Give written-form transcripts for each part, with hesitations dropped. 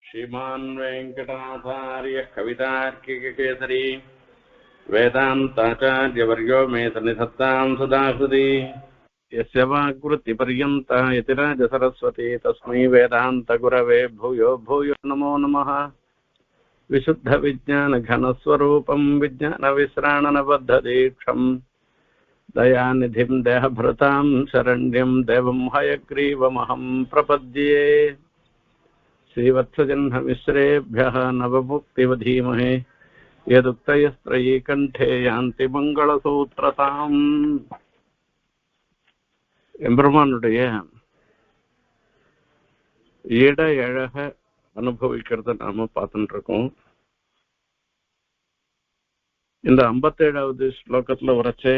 श्रीमान् वेङ्कटनाथार्यः कवितार्किककेसरी वेदान्ताचार्यवर्यो मे सन्निधत्तां सदाहृदि यस्य वाग्वृत्तिपर्यन्ता यतिराजसरस्वती तस्मै वेदान्तगुरवे भूयो भूयो नमो नमः। विशुद्धविज्ञानघनस्वरूपं विज्ञानविश्राणनबद्धदीक्षं दयानिधिं देहभृतां शरण्यं देवं हयग्रीवमहं प्रपद्ये। श्रीवत्सजन्ममिश्रेभ्यः नवमुक्तिवधीमहे यदुक्तयस्त्रयी कण्ठे यान्ति मङ्गलसूत्रताम्। எம்பெருமானுடைய இட அழக அனுபவிக்கிறத நாம பார்த்துட்டு இருக்கோம். இந்த 57வது ஸ்லோகத்துல வரச்சே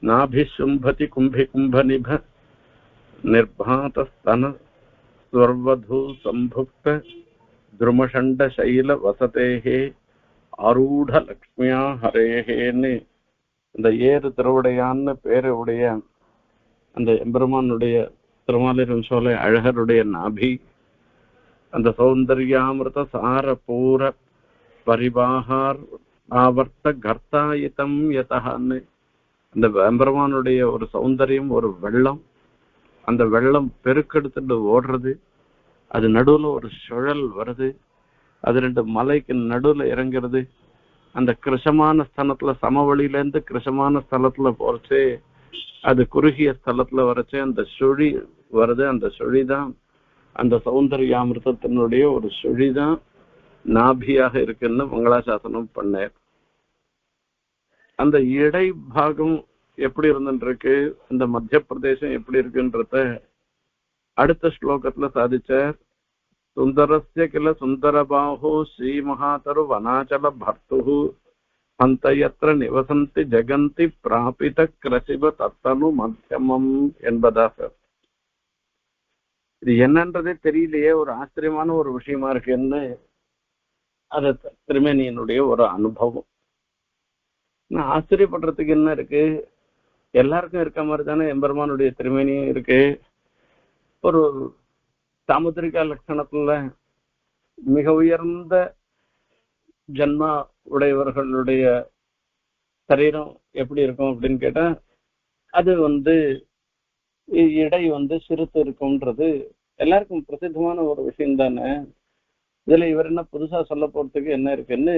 நாபி சும்பதி கும்பி கும்ப நிப நிர்பாத ஸ்தன ஸ்வர்வது சம்புக்த துருமஷண்ட சைல வசதேகே ஆரூட லக்ஷ்மியா ஹரேகேன்னு இந்த ஏறு திருவுடையான்னு பேரு உடைய அந்த எம்பெருமானுடைய திருமாலிரும் சோலை அழகருடைய நாபி, அந்த சௌந்தர்யாமிருத சார பூர பரிபாகார் ஆவர்த்த கர்த்தாயிதம் யதஹான்னு அந்த எம்பெருமானுடைய ஒரு சௌந்தரியம், ஒரு வெள்ளம், அந்த வெள்ளம் பெருக்கெடுத்துட்டு ஓடுறது, அது நடுவுல ஒரு சுழல் வருது, அது 2 மலைக்கு நடுவுல இறங்குறது, அந்த கிருஷமான ஸ்தலத்துல சமவெளியிலேருந்து கிருஷமான ஸ்தலத்துல போறச்சு அது குறுகிய ஸ்தலத்துல வரச்சு அந்த சுழி வருது. அந்த சுழிதான் அந்த சௌந்தர்யாமிருதத்தினுடைய ஒரு சுழிதான் நாபியாக இருக்குன்னு மங்களாசாசனம் பண்ணார். அந்த இடை பாகம் எப்படி இருந்துருக்கு, அந்த மத்திய பிரதேசம் எப்படி இருக்குன்றத அடுத்த ஸ்லோகத்துல சாதிச்சார். சுந்தரஸ்ய கில சுந்தரபாஹோ ஸ்ரீமகாதரு வனாச்சல பர்த்து அந்தயத்ர நிவசந்தி ஜெகந்தி பிராபித கிரசிப தத்தனு மத்தியமம் என்பதாக. இது என்னன்றதே தெரியலையே, ஒரு ஆச்சரியமான ஒரு விஷயமா இருக்குன்னு அது திருமேனியனுடைய ஒரு அனுபவம். ஆச்சரியப்படுறதுக்கு என்ன இருக்கு, எல்லாருக்கும் இருக்க மாதிரி தானே எம்பெருமானுடைய திருமேனியும் இருக்கு. ஒரு சாமுத்திரிகா லட்சணத்துல மிக உயர்ந்த ஜன்மா உடையவர்களுடைய சரீரம் எப்படி இருக்கும் அப்படின்னு கேட்டா அது இடை சிறுத்து இருக்கும்ன்றது எல்லாருக்கும் பிரசித்தமான ஒரு விஷயம் தானே. இதுல இவர் என்ன புதுசா சொல்ல போறதுக்கு என்ன இருக்குன்னு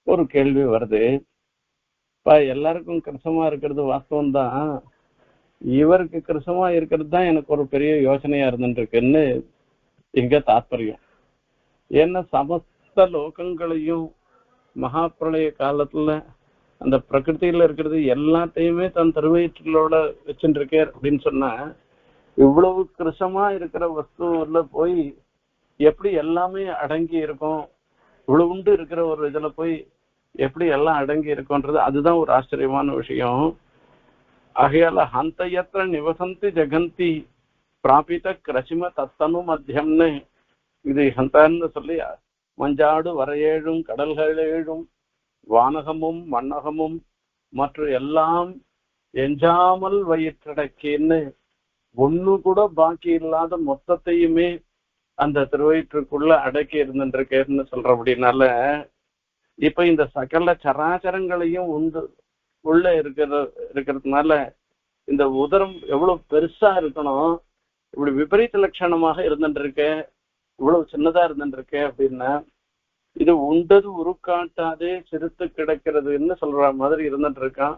ஒரு கேள்வி வருது. எல்லாருக்கும் கிருஷமா இருக்கிறது வாஸ்தவம் தான், இவருக்கு கிருஷமா இருக்கிறது தான் எனக்கு ஒரு பெரிய யோசனையா இருந்துருக்குன்னு இங்க தாத்பரியம். ஏன்னா சமஸ்த லோகங்களையும் மகாபிரளய காலத்துல அந்த பிரகிருதியில இருக்கிறது எல்லாத்தையுமே தன் திருவயிற்றலோட வச்சுட்டு இருக்கார் அப்படின்னு சொன்னா, இவ்வளவு கிருஷமா இருக்கிற வஸ்துல போய் எப்படி எல்லாமே அடங்கி இருக்கும், இவ்வளவு உண்டு இருக்கிற ஒரு இதுல போய் எப்படி எல்லாம் அடங்கி இருக்கும்ன்றது அதுதான் ஒரு ஆச்சரியமான விஷயம். ஆகையால ஹந்தயத்ர நிவசந்தி ஜெகந்தி பிராபித கிரசிம தத்தனு மத்தியம்னு இது ஹந்தான்னு சொல்லி மஞ்சாடு வரையேழும் கடல்களேழும் வானகமும் மண்ணகமும் மற்ற எல்லாம் எஞ்சாமல் வயிற்றடக்கின்னு ஒண்ணு கூட பாக்கி இல்லாத மொத்தத்தையுமே அந்த திருவயிற்றுக்குள்ள அடக்கி இருந்துருக்கேன்னு சொல்ற அப்படின்னால இப்ப இந்த சகல சராச்சரங்களையும் உள்ள இருக்கிறதுனால இந்த உதரம் எவ்வளவு பெருசா இருக்கணும், இப்படி விபரீத லட்சணமாக இருந்துருக்க, இவ்வளவு சின்னதா இருந்துருக்க அப்படின்னா இது உண்டது உருக்காட்டாதே சிறுத்து கிடக்கிறதுன்னு சொல்ற மாதிரி இருந்துட்டு இருக்கான்.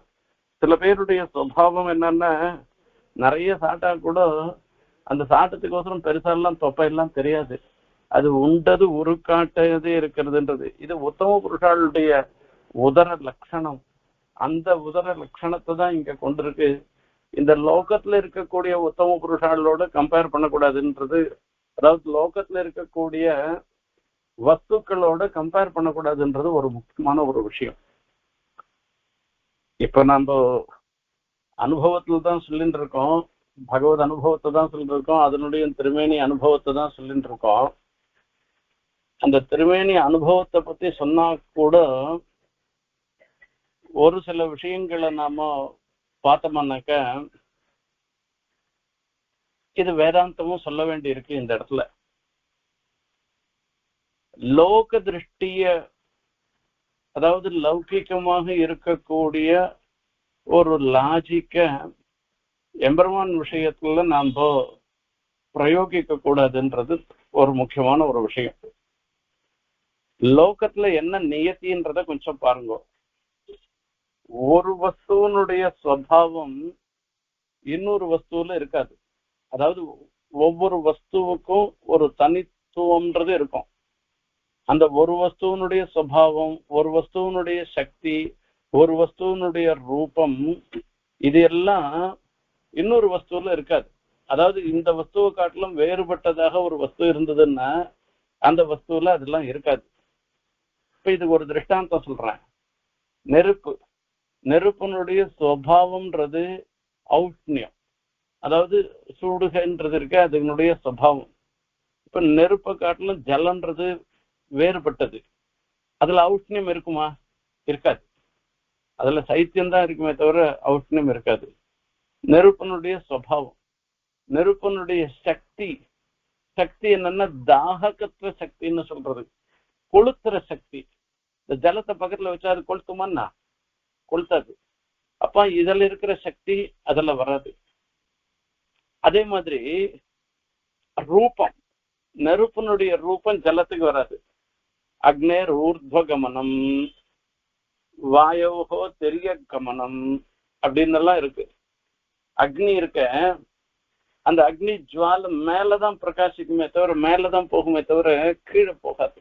சில பேருடைய சுபாவம் என்னன்னா, நிறைய சாட்டா கூட அந்த சாட்டத்துக்கோசரம் பெருசாலாம் தொப்பையெல்லாம் தெரியாது, அது உண்டது உருக்காட்டதே இருக்கிறதுன்றது. இது உத்தம புருஷாளுடைய உதர லட்சணம். அந்த உதர லட்சணத்தை தான் இங்க கொண்டிருக்கு. இந்த லோகத்துல இருக்கக்கூடிய உத்தம புருஷாளோட கம்பேர் பண்ணக்கூடாதுன்றது, அதாவது லோகத்துல இருக்கக்கூடிய வஸ்துக்களோட கம்பேர் பண்ணக்கூடாதுன்றது ஒரு முக்கியமான ஒரு விஷயம். இப்ப நம்ம அனுபவத்துல தான் சொல்லிட்டு இருக்கோம், பகவத் அனுபவத்தை தான் சொல்லிட்டு இருக்கோம், அதனுடைய திருமேனி அனுபவத்தை தான் சொல்லிட்டு இருக்கோம். அந்த திருமேனி அனுபவத்தை பத்தி சொன்னா கூட ஒரு சில விஷயங்களை நாம பார்த்தோம்னாக்க இது வேதாந்தமும் சொல்ல வேண்டி இருக்கு இந்த இடத்துல. லோக திருஷ்டிய, அதாவது லௌகிகமாக இருக்கக்கூடிய ஒரு லாஜிக்க எம்பெருமான் விஷயத்துல நாம பிரயோகிக்க கூடாதுன்றது ஒரு முக்கியமான ஒரு விஷயம். லோகத்துல என்ன நியத்தின்றத கொஞ்சம் பாருங்க. ஒரு வஸ்துவனுடைய சுவாவம் இன்னொரு வஸ்துல இருக்காது. அதாவது ஒவ்வொரு வஸ்துவுக்கும் ஒரு தனித்துவம்ன்றது இருக்கும். அந்த ஒரு வஸ்துவனுடைய சுவாவம், ஒரு வஸ்துவனுடைய சக்தி, ஒரு வஸ்துவனுடைய ரூபம், இது எல்லாம் இன்னொரு வஸ்துல இருக்காது. அதாவது இந்த வஸ்துவை காட்டிலும் வேறுபட்டதாக ஒரு வஸ்து இருந்ததுன்னா அந்த வஸ்துல அதெல்லாம் இருக்காது. இப்ப இதுக்கு ஒரு திருஷ்டாந்தம் சொல்றேன். நெருப்பு, நெருப்பினுடைய சுவாவம்ன்றது ஔஷ்ணியம், அதாவது சூடுகன்றது இருக்கு, அதனுடைய சுவாவம். இப்ப நெருப்பை காட்டிலும் ஜலன்றது வேறுபட்டது. அதுல ஔஷ்ணியம் இருக்குமா? இருக்காது. அதுல சைத்தியம் தான் இருக்குமே தவிர ஔஷ்ணியம் இருக்காது. நெருப்பினுடைய சுவாவம், நெருப்பினுடைய சக்தி, சக்தி என்னன்னா தாககத்துவ சக்தின்னு சொல்றது, கொளுத்துற சக்தி. இந்த ஜலத்தை பக்கத்துல வச்சா அது கொளுத்துமான்னா கொளுத்தாது. அப்ப இதுல இருக்கிற சக்தி அதுல வராது. அதே மாதிரி ரூபம், நெருப்பினுடைய ரூபம் ஜலத்துக்கு வராது. அக்னேர் ஊர்த்வகமனம், வாயோகோ தெரிய கமனம் அப்படின்னு எல்லாம் இருக்கு. அக்னி இருக்க, அந்த அக்னி ஜுவால மேலதான் பிரகாசிக்குமே தவிர மேலதான் போகுமே தவிர கீழே போகாது.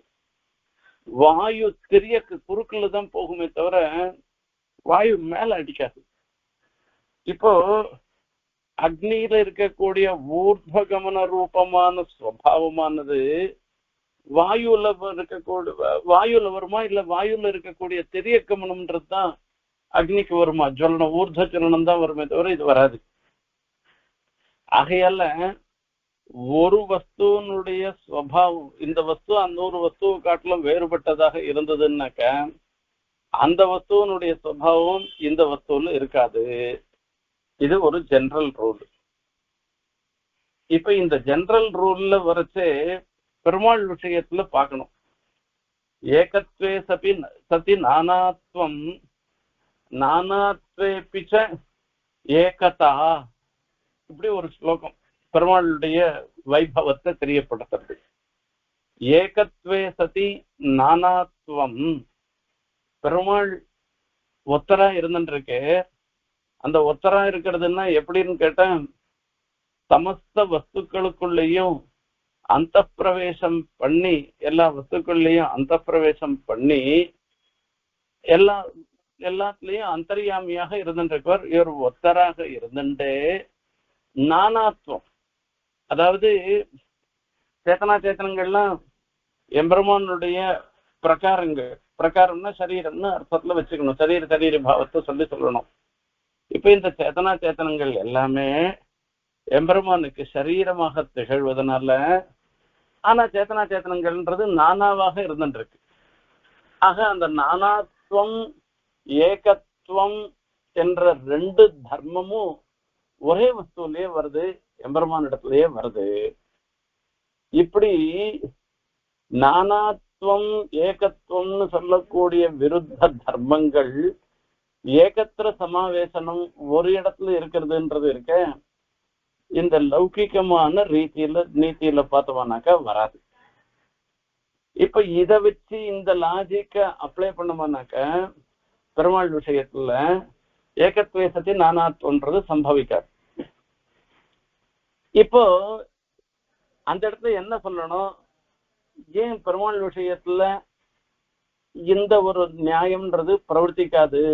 வாயு தெரிய குறுக்குல தான் போகுமே தவிர வாயு மேல அடிக்காது. இப்போ அக்னியில இருக்கக்கூடிய ஊர்த்வகமன ரூபமான சுவாவமானது வாயுல இருக்கக்கூடிய, வாயுல வருமா இல்ல வாயுல இருக்கக்கூடிய தெரிய கமனம்ன்றது தான் அக்னிக்கு வருமா? ஜுவலனம் ஊர்த ஜலனம் தான் வருமே தவிர இது வராது. ஆகையால ஒரு வஸ்துவனுடைய சுவாவம், இந்த வஸ்து அந்த ஒரு வஸ்துவை காட்டிலும் வேறுபட்டதாக இருந்ததுன்னாக்க அந்த வஸ்துவனுடைய சுவாவம் இந்த வஸ்துல இருக்காது. இது ஒரு ஜெனரல் ரூல். இப்ப இந்த ஜெனரல் ரூல்ல வரைச்சே பெருமாள் விஷயத்துல பார்க்கணும். ஏகத்வே சபி சதி நானாத்வம் நானாத்வே பிச்ச ஏகதா, இப்படி ஒரு ஸ்லோகம் பெருமாளுடைய வைபவத்தை தெரியப்படுத்துறது. ஏகத்வே சதி நானாத்வம், பெருமாள் ஒத்தரா இருந்துருக்கு. அந்த ஒத்தரா இருக்கிறதுன்னா எப்படின்னு கேட்டேன், சமஸ்த வஸ்துக்களுக்குள்ளேயும் அந்த பிரவேசம் பண்ணி, எல்லா வஸ்துக்கள்லையும் அந்த பிரவேசம் பண்ணி எல்லாத்துலயும் அந்தர்யாமியாக இருந்துருக்கவர். இவர் ஒத்தராக இருந்துட்டே நானாத்வம், அதாவது சேத்தனா சேத்தனங்கள்லாம் எம்பெருமானுடைய பிரகாரங்கள், பிரகாரம்னா சரீரம்னு அர்த்தத்துல வச்சுக்கணும், சரீர பாவத்தை சொல்லணும். இப்ப இந்த சேத்தனா சேத்தனங்கள் எல்லாமே எம்பெருமானுக்கு சரீரமாக திகழ்வதனால, ஆனா சேத்தனா சேத்தனங்கள்ன்றது நானாவாக இருந்துருக்கு. ஆக அந்த நானாத்வம் ஏகத்துவம் என்ற ரெண்டு தர்மமும் ஒரே வஸ்துவிலேயே வருது, எம்பெருமான் இடத்துலயே வருது. இப்படி நானாத்வம் ஏகத்துவம்னு சொல்லக்கூடிய விருத்த தர்மங்கள் ஏகத்திர சமாவேசனம் ஒரு இடத்துல இருக்கிறதுன்றது இருக்க, இந்த லௌகிகமான நீதியில பார்த்தோம்னாக்கா வராது. இப்ப இதை வச்சு இந்த லாஜிக்க அப்ளை பண்ணோம்னாக்க பெருமாள் விஷயத்துல ஏகத்வேசத்தை நானாத்வன்றது சம்பவிக்காது. இப்போ அந்த இடத்துல என்ன சொல்லணும், ஏன் பெருமாள் விஷயத்துல இந்த ஒரு நியாயம்ன்றது பிரவர்த்திக்காது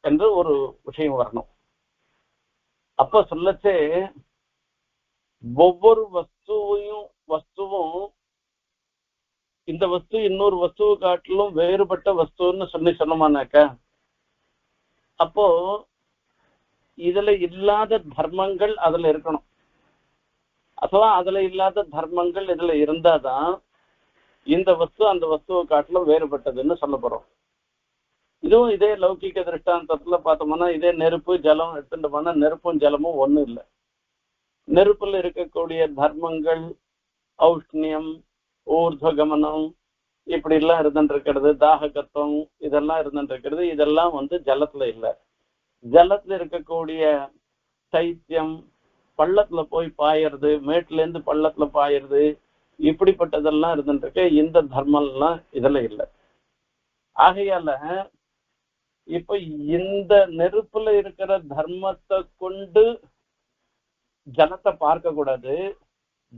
என்று ஒரு விஷயம் வரணும். அப்ப சொல்லச்சே ஒவ்வொரு வஸ்துவும் இந்த வஸ்து இன்னொரு வஸ்துவை காட்டிலும் வேறுபட்ட வஸ்துன்னு சொன்னோமானாக்க, அப்போ இதுல இல்லாத தர்மங்கள் அதுல இருக்கணும். அதுவா அதுல இல்லாத தர்மங்கள் இதுல இருந்தாதான் இந்த வஸ்து அந்த வஸ்துவை காட்டிலும் வேறுபட்டதுன்னு சொல்ல போறோம். இதுவும் இதே லௌகிக திருஷ்டாந்தத்துல பார்த்தோம்னா, இதே நெருப்பு ஜலம் எடுத்துட்டு போனா நெருப்பும் ஜலமும் ஒண்ணும் இல்லை. நெருப்புல இருக்கக்கூடிய தர்மங்கள் ஔஷ்ணியம், ஊர்துவகமனம், இப்படி எல்லாம் இருந்துட்டு தாககத்துவம் இதெல்லாம் இருந்துட்டு இதெல்லாம் ஜலத்துல இல்ல. ஜலத்துல இருக்கக்கூடிய சைத்தியம், பள்ளத்துல போய் பாயறது, மேட்டுல இருந்து பள்ளத்துல பாயறது, இப்படிப்பட்டதெல்லாம் இருந்துட்டு இந்த தர்மம் எல்லாம் இதுல இல்ல. ஆகையால இப்ப இந்த நெருப்புல இருக்கிற தர்மத்தை கொண்டு ஜலத்தை பார்க்க கூடாது,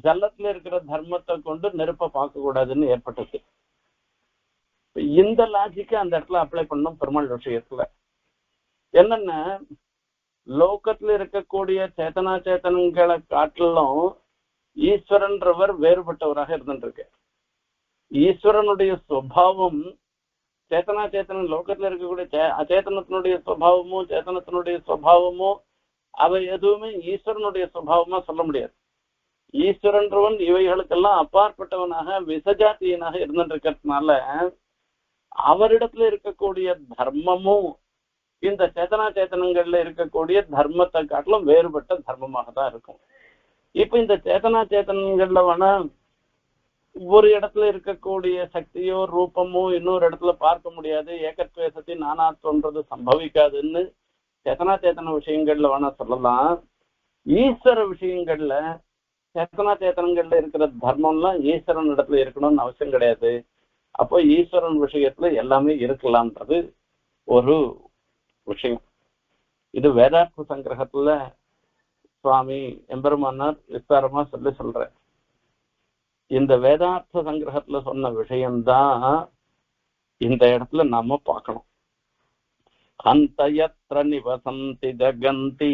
ஜலத்துல இருக்கிற தர்மத்தை கொண்டு நெருப்பை பார்க்க கூடாதுன்னு ஏற்பட்டது. இந்த லாஜிக்கு அந்த இடத்துல அப்ளை பண்ணும் பெருமாள் விஷயத்துல. என்னன்னா லோகத்துல இருக்கக்கூடிய சேத்தனா சேத்தனங்களை காட்டிலும் ஈஸ்வரன்றவர் வேறுபட்டவராக இருந்துருக்கு. ஈஸ்வரனுடைய சுபாவம் சேத்தனா சேத்தன லோகத்துல இருக்கக்கூடிய அச்சேதனத்தினுடைய சுபாவமும் சேத்தனத்தினுடைய சுபாவமும் அவை எதுவுமே ஈஸ்வரனுடைய சுபாவமா சொல்ல முடியாது. ஈஸ்வரன்றவன் இவைகளுக்கெல்லாம் அப்பாற்பட்டவனாக விசஜாத்தியனாக இருந்துருக்கிறதுனால அவரிடத்துல இருக்கக்கூடிய தர்மமும் இந்த சேத்தனா சேத்தனங்கள்ல இருக்கக்கூடிய தர்மத்தை காட்டிலும் வேறுபட்ட தர்மமாக தான் இருக்கும். இப்ப இந்த சேத்தனா சேத்தனங்கள்ல வேணா ஒரு இடத்துல இருக்கக்கூடிய சக்தியோ ரூபமோ இன்னொரு இடத்துல பார்க்க முடியாது, ஏகத்வேசத்தை நானாத்வன்றது சம்பவிக்காதுன்னு சேத்தனா சேத்தன விஷயங்கள்ல வேணா சொல்லலாம். ஈஸ்வர விஷயங்கள்ல சேத்தனா சேத்தனங்கள்ல இருக்கிற தர்மம்லாம் ஈஸ்வரன் இடத்துல இருக்கணும்னு அவசியம் கிடையாது. அப்போ ஈஸ்வரன் விஷயத்துல எல்லாமே இருக்கலாம்ன்றது ஒரு விஷயம். இது வேதார்த்த சங்கிரகத்துல சுவாமி எம்பெருமானார் விஸ்தாரமா சொல்ற இந்த வேதார்த்த சங்கிரகத்துல சொன்ன விஷயம்தான் இந்த இடத்துல நாம பார்க்கணும். ஹந்தயத்ர நிவசந்தி ஜகந்தி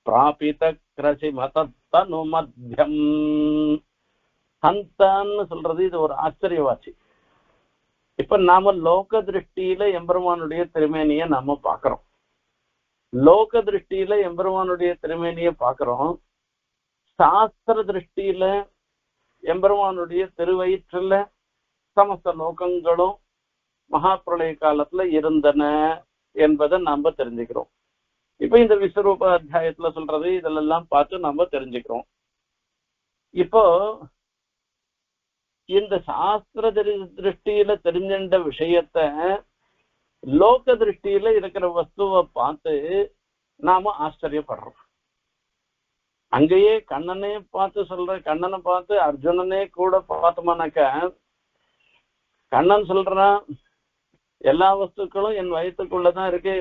பிராபித கிரசிமதனு மத்தியம். ஹந்தான்னு சொல்றது இது ஒரு ஆச்சரியவாச்சி. இப்ப நாம லோக திருஷ்டியில எம்பெருமானுடைய திருமேனிய நாம பாக்குறோம். லோக திருஷ்டியில எம்பெருமானுடைய திருமேனிய பாக்குறோம். சாஸ்திர திருஷ்டியில எம்பெருமானுடைய திருவயிற்றுல சமஸ்த லோகங்களும் மகாபிரளய காலத்துல இருந்தன என்பதை நாம தெரிஞ்சுக்கிறோம். இப்ப இந்த விஸ்வரூப அத்தியாயத்துல சொல்றது இதெல்லாம் பார்த்து நாம தெரிஞ்சுக்கிறோம். இப்போ இந்த சாஸ்திர திருஷ்டியில தெரிஞ்சின்ற விஷயத்த லோக திருஷ்டியில இருக்கிற வஸ்துவை பார்த்து நாம ஆச்சரியப்படுறோம். அங்கேயே கண்ணனே பார்த்து சொல்ற, கண்ணனை பார்த்து அர்ஜுனனே கூட பார்த்தோம்னாக்க கண்ணன் சொல்றான் எல்லா வஸ்துக்களும் என் வயிற்றுக்குள்ளதான் இருக்கு,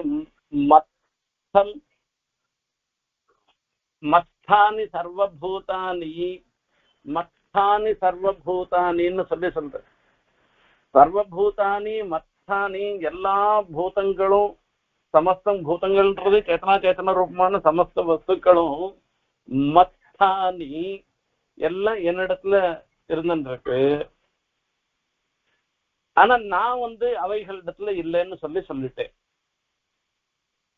மத்தம் மத்தானி சர்வபூதானி மத்தானி சர்வபூதானின்னு சொல்ற. சர்வபூதானி மத்தானி எல்லா பூதங்களும் சமஸ்தம் பூதங்கள்ன்றது சேத்தனா சேத்தன ரூபமான சமஸ்த வஸ்துக்களும் மத்தானி எல்லாம் என்னிடத்துல இருந்துருக்கு. ஆனா நான் அவைகளிடத்துல இல்லைன்னு சொல்லிட்டேன்.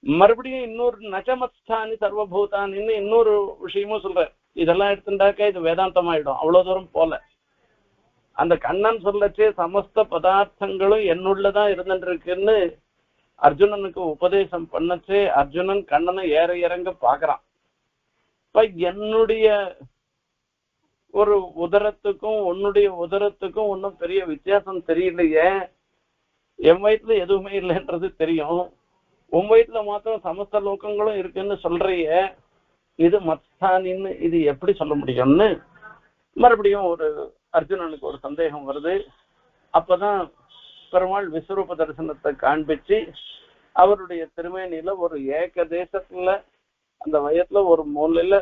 மறுபடியும் இன்னொரு நச்சமஸ்தானி சர்வபூதானின்னு இன்னொரு விஷயமும் சொல்றேன். இதெல்லாம் எடுத்துட்டாக்க இது வேதாந்தம் ஆயிடும். அவ்வளவு தூரம் போல அந்த கண்ணன் சொல்லச்சே சமஸ்த பதார்த்தங்களும் என்னுள்ளதான் இருந்துருக்குன்னு அர்ஜுனனுக்கு உபதேசம் பண்ணச்சே அர்ஜுனன் கண்ணனை ஏற இறங்க பாக்குறான். இப்ப என்னுடைய ஒரு உதரத்துக்கும் உன்னுடைய உதரத்துக்கும் ஒன்னும் பெரிய வித்தியாசம் தெரியலையே, என் வயிற்றுல எதுவுமே இல்லைன்றது தெரியும், உன் வயிற்றுல மாத்திரம் சமஸ்த லோகங்களும் இருக்குன்னு சொல்றிய, இது மத்தானின்னு இது எப்படி சொல்ல முடியும்னு மறுபடியும் ஒரு அர்ஜுனனுக்கு ஒரு சந்தேகம் வருது. அப்பதான் பெருமாள் விஸ்வரூப தரிசனத்தை காண்பிச்சு அவருடைய திருமேனியில ஒரு ஏக தேசத்துல அந்த வயத்துல ஒரு மூலையில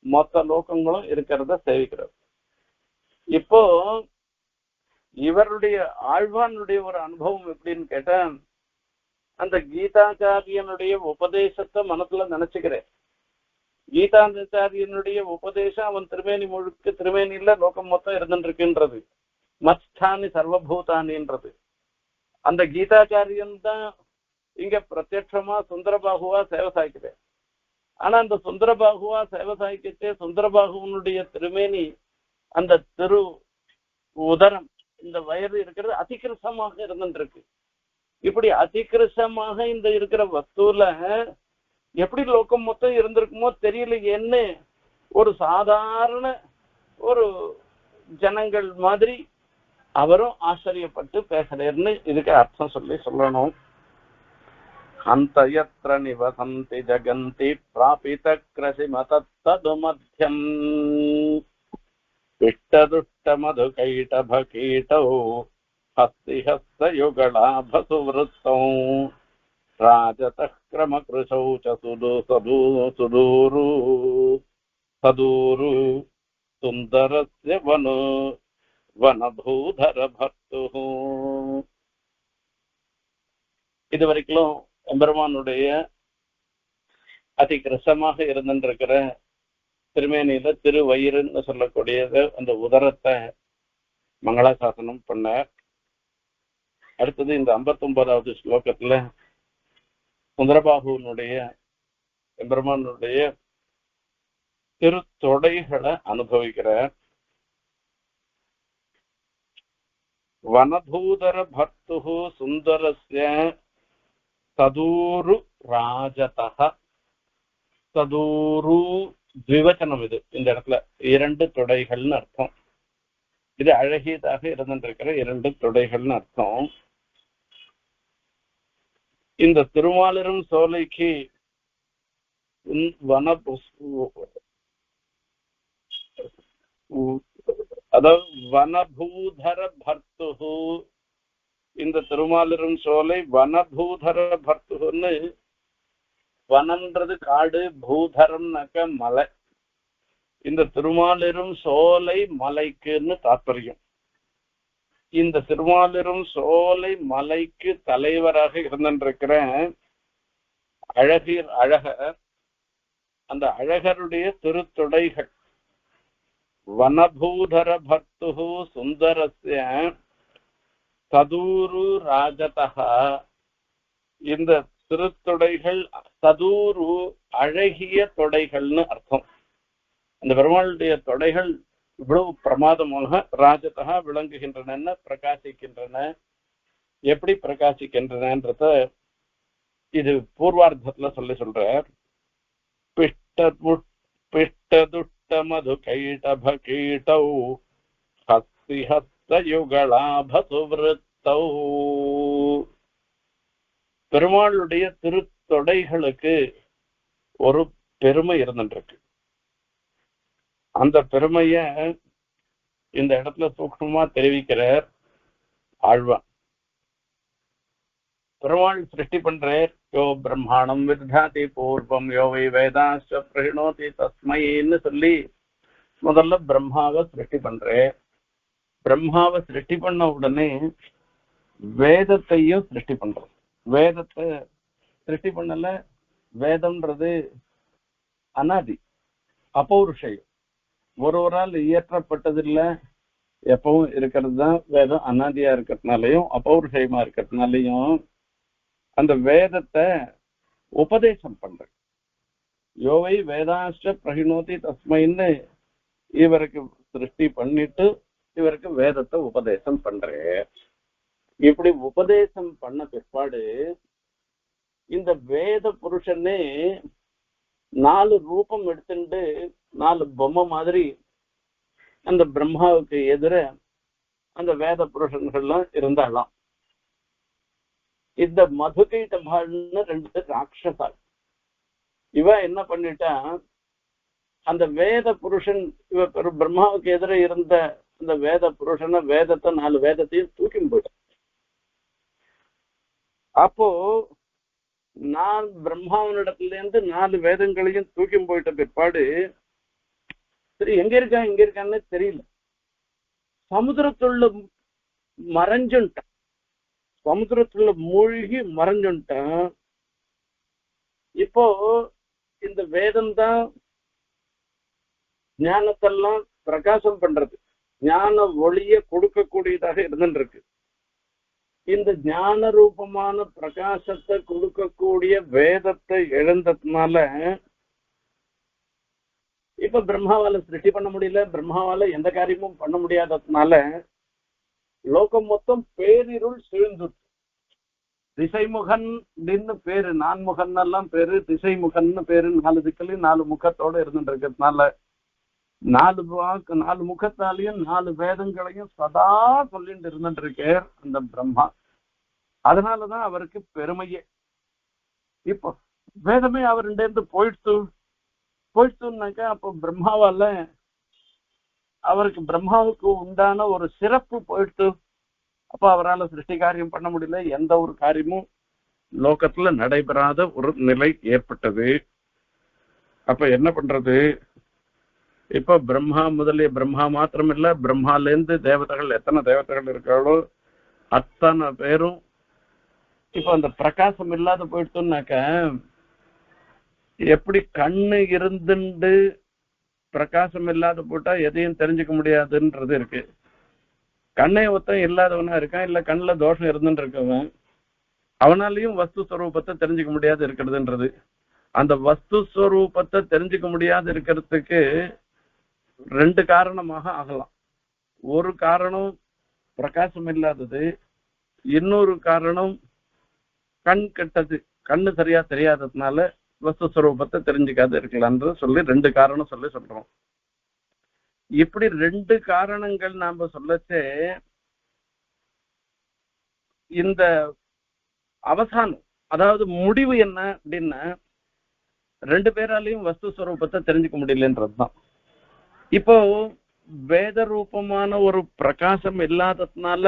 மொத்த லோகங்களும் இருக்கிறத சேவிக்கிறார். இப்போ இவருடைய ஆழ்வானுடைய ஒரு அனுபவம் எப்படின்னு கேட்டா, அந்த கீதாச்சாரியனுடைய உபதேசத்தை மனசுல நினைச்சுக்கிறேன். கீதாச்சாரியனுடைய உபதேசம் அவன் திருமேனி முழுக்க திருமேனியில லோகம் மொத்தம் இருந்துருக்குன்றது, மஸ்தானி சர்வபூதானின்றது. அந்த கீதாச்சாரியன் தான் இங்க பிரத்யட்சமா சுந்தரபாகுவா சேவை சாய்க்கிறேன். ஆனா அந்த சுந்தரபாகுவா சேவை சாய்க்கிட்டே சுந்தரபாகுவனுடைய திருமேனி அந்த திரு உதரம் இந்த வயது இருக்கிறது அதிகிருஷமாக இருந்துருக்கு. இப்படி அதிகிருஷமாக இந்த இருக்கிற வஸ்துல எப்படி லோகம் மொத்தம் இருந்திருக்குமோ தெரியலையேன்னு ஒரு சாதாரண ஒரு ஜனங்கள் மாதிரி அவரும் ஆச்சரியப்பட்டு பேசுறேன்னு இதுக்கு அர்த்தம் சொல்லணும். அந்த யத்ர நிவசந்தி ஜகந்தி பிராபித கிரசிமதத்தது மத்யம் இஷ்டதுஷ்ட மது கைடப கீட்டௌ ஹஸ்தி ஹஸ்த யுகளாபசு விருத்தௌ ராஜதः க்ரம கிருஷௌ ச சுதூரு சதூரு சுந்தரஸ்ய வனபூதர பர்த்துஹ. இதுவரைக்கும் எம்பெருமானுடைய அதி கிருஷமாக இருந்துருக்கிற திருமேனியில திருவயிறுன்னு சொல்லக்கூடியது அந்த உதரத்தை மங்களாசாசனம் பண்ண. அடுத்தது இந்த 59வது ஸ்லோகத்துல சுந்தரபாகுனுடைய எம்பெருமானுடைய திருத்தொடைகளை அனுபவிக்கிறார். வனபூதர பர்த்துஹு சுந்தரஸ்ய சதூரு ராஜதஹ. சதூரு த்விவச்சனம், இது இந்த இடத்துல 2 தொடைகள்னு அர்த்தம். இது அழகியதாக இருந்திருக்கிற 2 தொடைகள்னு அர்த்தம். இந்த திருமாலிரும் சோலைக்கு அதாவது வனபூதர பர்த்துஹு, இந்த திருமாலிரும் சோலை வனபூதர பர்த்துன்னு, வனம்ன்றது காடு, பூதரம்னாக்க மலை. இந்த திருமாலிரும் சோலை மலைக்குன்னு தாற்பயம். இந்த திருமாலிரும் சோலை மலைக்கு தலைவராக இருந்திருக்கிற அழகர், அந்த அழகருடைய திருத்தொடைகள் வனபூதர பர்த்துஹு சுந்தரஸ்ய சதூரு ராஜதஹ. இந்த திருத்தொடைகள் சதூரு அழகிய தொடைகள்னு அர்த்தம். அந்த பெருமாளுடைய தொடைகள் இவ்வளவு பிரமாதமாக ராஜதா விளங்குகின்றன, பிரகாசிக்கின்றன. எப்படி பிரகாசிக்கின்றனன்றத இது பூர்வார்த்தத்துல சொல்றார். பிஷ்டதுஷ்ட மது கைடப கீட்டௌ ஹஸ்தி ஹஸ்த யுகளாபசு விருத்தௌ. பெருமாளுடைய திருத்தொடைகளுக்கு ஒரு பெருமை இருந்துருக்கு. அந்த பெருமைய இந்த இடத்துல சூக்ஷ்மமா தெரிவிக்கிறார் ஆழ்வான். பெருமாள் சிருஷ்டி பண்றார். யோ பிரம்மாணம் வித்தாதி பூர்வம் யோ வை வேதாஸ்ச பிரஹிணோதி தஸ்மைன்னு சொல்லி முதல்ல பிரம்மாவை சிருஷ்டி பண்றார். பிரம்மாவை சிருஷ்டி பண்ண உடனே வேதத்தையும் சிருஷ்டி பண்றோம். வேதத்தை சிருஷ்டி பண்ணல. வேதம்ன்றது அனாதி, அப்பௌருஷயம், ஒருவரால் இயற்றப்பட்டதில்லை, எப்பவும் இருக்கிறது தான் வேதம். அனாதியா இருக்கிறதுனாலையும் அப்பௌருஷயமா இருக்கிறதுனாலையும் அந்த வேதத்தை உபதேசம் பண்ற. யோவை வேதாஷ்ட பிரகிணோதி தஸ்மைன்னு இவருக்கு சிருஷ்டி பண்ணிட்டு இவருக்கு வேதத்தை உபதேசம் பண்ற. இப்படி உபதேசம் பண்ண பிற்பாடு இந்த வேத புருஷனே 4 ரூபம் எடுத்துட்டு 4 பொம்மை மாதிரி அந்த பிரம்மாவுக்கு எதிர அந்த வேத புருஷன்கள்லாம் இருந்தாலாம். இந்த மதுகைட்டபாள்னு 2 ராட்சசால். இவ என்ன பண்ணிட்டா, அந்த வேத புருஷன் இவ பிரம்மாவுக்கு எதிர இருந்த அந்த வேத புருஷனை வேதத்தை 4 வேதத்தையும் தூக்கி போயிட்டான். அப்போ நான் பிரம்மாவனிடத்துல இருந்து 4 வேதங்களையும் தூக்கி போயிட்ட பிற்பாடு சரி எங்க இருக்கான்னு தெரியல. சமுத்திரத்துள்ள மறைஞ்சுட்டான், சமுத்திரத்துல மூழ்கி மறைஞ்சுட்டான். இப்போ இந்த வேதம் தான் ஞானத்தெல்லாம் பிரகாசம் பண்றது, ஞான ஒளிய கொடுக்கக்கூடியதாக இருந்துருக்கு. இந்த ஞான ரூபமான பிரகாசத்தை கொடுக்கக்கூடிய வேதத்தை எழுந்ததுனால இப்ப பிரம்மாவால சிருஷ்டி பண்ண முடியல, பிரம்மாவால எந்த காரியமும் பண்ண முடியாததுனால லோகம் மொத்தம் பேரிருள் சூழ்ந்து. திசைமுகன் பேரு, நான்முகன் எல்லாம் பேரு, திசைமுகன் பேரு, 4 திக்கலையும் 4 முகத்தோட இருந்துட்டு இருக்கிறதுனால நாலு முகத்தாலையும் 4 வேதங்களையும் சதா சொல்லிட்டு இருந்துட்டு இருக்கார் அந்த பிரம்மா. அதனாலதான் அவருக்கு பெருமையே. இப்போ வேதமே அவருண்ட இருந்து போயிடுச்சுன்னாக்கா அப்போ பிரம்மாவுக்கு உண்டான ஒரு சிறப்பு போயிடுச்சு. அப்ப அவரால் சிருஷ்டி காரியம் பண்ண முடியல, எந்த ஒரு காரியமும் லோகத்துல நடைபெறாத ஒரு நிலை ஏற்பட்டது. அப்ப என்ன பண்றது? இப்ப பிரம்மா மாத்திரம் இல்ல, பிரம்மால இருந்து தேவதைகள் எத்தனை தேவதைகள் இருக்காளோ அத்தனை பேரும் இப்ப அந்த பிரகாசம் இல்லாத போயிடுச்சுன்னாக்க, எப்படி கண்ணு இருந்துண்டு பிரகாசம் இல்லாத போட்டா எதையும் தெரிஞ்சுக்க முடியாதுன்றது இருக்கு. கண்ணை ஒத்தம் இல்லாதவனா இருக்கான், இல்ல கண்ணுல தோஷம் இருந்துட்டு இருக்கவன், அவனாலையும் வஸ்து ஸ்வரூபத்தை தெரிஞ்சுக்க முடியாது இருக்கிறதுன்றது. அந்த வஸ்து ஸ்வரூபத்தை தெரிஞ்சுக்க முடியாது இருக்கிறதுக்கு 2 காரணமாக ஆகலாம். ஒரு காரணம் பிரகாசம் இல்லாதது, இன்னொரு காரணம் கண் கெட்டது, கண்ணு சரியா தெரியாததுனால வஸ்து ஸ்வரூபத்தை தெரிஞ்சுக்காது இருக்கலாம்னு சொல்லி 2 காரணம் சொல்றோம். இப்படி 2 காரணங்கள் நாம சொல்லச்சே இந்த அவசானம், அதாவது முடிவு என்ன அப்படின்னா 2 பேராலையும் வஸ்து ஸ்வரூபத்தை தெரிஞ்சுக்க முடியலன்றதுதான். இப்போ வேத ரூபமான ஒரு பிரகாசம் இல்லாததுனால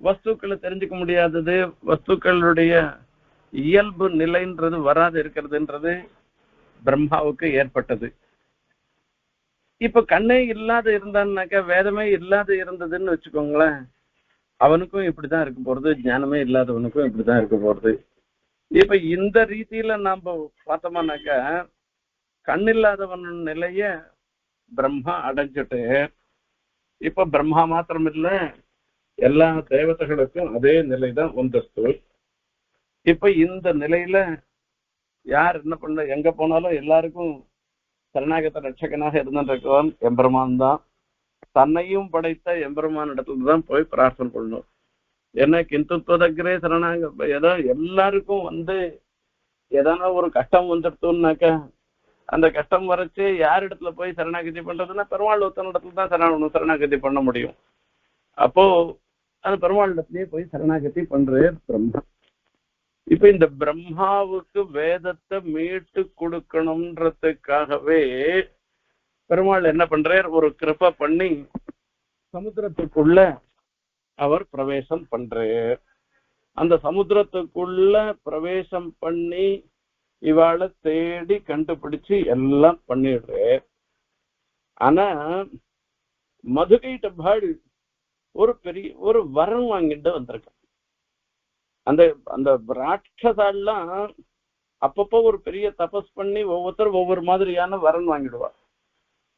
வஸ்துக்களை தெரிஞ்சுக்க முடியாதது, வஸ்துக்களுடைய இயல்பு நிலைன்றது வராது இருக்கிறதுன்றது பிரம்மாவுக்கு ஏற்பட்டது. இப்ப கண்ணே இல்லாத இருந்தான்னாக்கா, வேதமே இல்லாத இருந்ததுன்னு வச்சுக்கோங்களேன், அவனுக்கும் இப்படிதான் இருக்க போறது, ஞானமே இல்லாதவனுக்கும் இப்படிதான் இருக்க போறது. இப்ப இந்த ரீதியில நாம பார்த்தோம்னாக்கா, கண்ணில்லாதவன் நிலைய பிரம்மா அடைஞ்சிட்டு, இப்ப பிரம்மா மாத்திரம் இல்ல, எல்லா தேவதைகளுக்கும் அதே நிலைதான் வந்துருச்சு. இப்ப இந்த நிலையில யார் என்ன பண்ண, எங்க போனாலும் எல்லாருக்கும் சரணாகத ரட்சகனாக இருந்திருக்கவன் எம்பெருமான் தான். தன்னையும் படைத்த எம்பெருமான் இடத்துல தான் போய் பிரார்த்தனை பண்ணணும். ஏன்னா கிந்துத்வதக்ரே சரணாக, ஏதோ எல்லாருக்கும் ஏதான ஒரு கஷ்டம் வந்துடுத்தோம்னாக்கா, அந்த கஷ்டம் வரைச்சு யார் இடத்துல போய் சரணாகதி பண்றதுன்னா பெருமாள் ஒருத்தன இடத்துல தான் சரணாகதி பண்ண முடியும். அப்போ அந்த பெருமாள் இடத்துலயே போய் சரணாகதி பண்றே பிரம்மா. இப்ப இந்த பிரம்மாவுக்கு வேதத்தை மீட்டு கொடுக்கணும்ன்றதுக்காகவே பெருமாள் என்ன பண்றார், ஒரு கிருபை பண்ணி சமுத்திரத்துக்குள்ள அவர் பிரவேசம் பண்றார். அந்த சமுத்திரத்துக்குள்ள பிரவேசம் பண்ணி இவாளை தேடி கண்டுபிடிச்சு எல்லாம் பண்ணிடுறார். ஆனா மதுகைட்டபாள் ஒரு வரம் வாங்கிட்டு வந்திருக்க. அந்த அந்த ராட்சசாலாம் அப்பப்போ ஒரு பெரிய தபஸ் பண்ணி ஒவ்வொருத்தரும் ஒவ்வொரு மாதிரியான வரம் வாங்கிடுவா.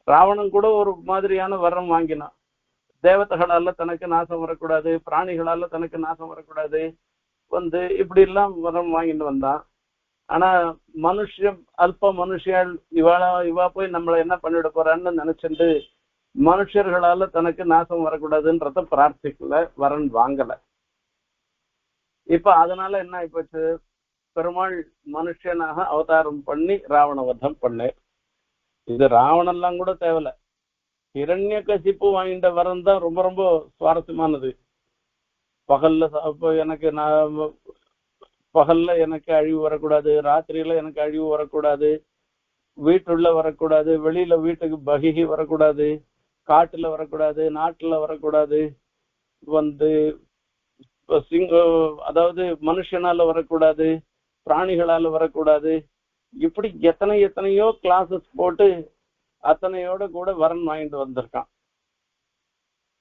ராவணன் கூட ஒரு மாதிரியான வரம் வாங்கினான். தேவதைகளால தனக்கு நாசம் வரக்கூடாது, பிராணிகளால தனக்கு நாசம் வரக்கூடாது, இப்படி எல்லாம் வரம் வாங்கிட்டு வந்தான். ஆனா அல்ப மனுஷியால் இவா போய் நம்மளை என்ன பண்ணிட போறான்னு நினைச்சிட்டு மனுஷர்களால தனக்கு நாசம் வரக்கூடாதுன்றத பிரார்த்திக்கல, வரன் வாங்கல. இப்ப அதனால என்ன ஆயிப்போச்சு, பெருமாள் மனுஷனாக அவதாரம் பண்ணி ராவண வதம் பண்ண. இது ராவணெல்லாம் கூட தேவையில்ல, ஹிரண்யகசிப்பு வாங்கிட்ட வரம் தான் ரொம்ப ரொம்ப சுவாரஸ்யமானது. பகல்ல எனக்கு அழிவு வரக்கூடாது, ராத்திரியில எனக்கு அழிவு வரக்கூடாது, வீட்டுள்ள வரக்கூடாது, வெளியில வீட்டுக்கு பகிஹி வரக்கூடாது, காட்டுல வரக்கூடாது, நாட்டுல வரக்கூடாது, அதாவது மனுஷனால வரக்கூடாது, பிராணிகளால வரக்கூடாது. இப்படி எத்தனையோ கிளாஸஸ் போட்டு அத்தனையோட கூட வரன் வாங்கிட்டு வந்திருக்கான்.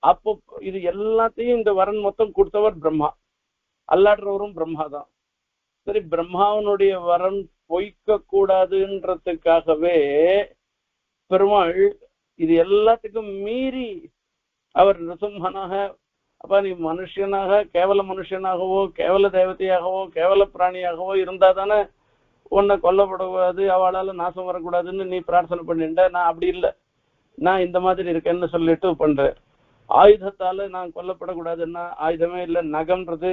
அப்போ இது எல்லாத்தையும் இந்த வரன் மொத்தம் கொடுத்தவர் பிரம்மா, அல்லாடுறவரும் பிரம்மா தான். சரி, பிரம்மாவனுடைய வரன் பொய்க்க கூடாதுன்றதுக்காகவே பெருமாள் இது எல்லாத்துக்கும் மீறி அவர் நிருசிம்மனாக, அப்ப நீ மனுஷனாக, கேவல மனுஷனாகவோ கேவல தேவதையாகவோ கேவல பிராணியாகவோ இருந்தா தானே உன்னை கொல்லப்படக்கூடாது, அவளால நாசம் வரக்கூடாதுன்னு நீ பிரார்த்தனை பண்ணிட்ட. நான் அப்படி இல்லை, நான் இந்த மாதிரி இருக்கேன்னு சொல்லிட்டு பண்றேன். ஆயுதத்தால நான் கொல்லப்படக்கூடாதுன்னா, ஆயுதமே இல்லை, நகம்ன்றது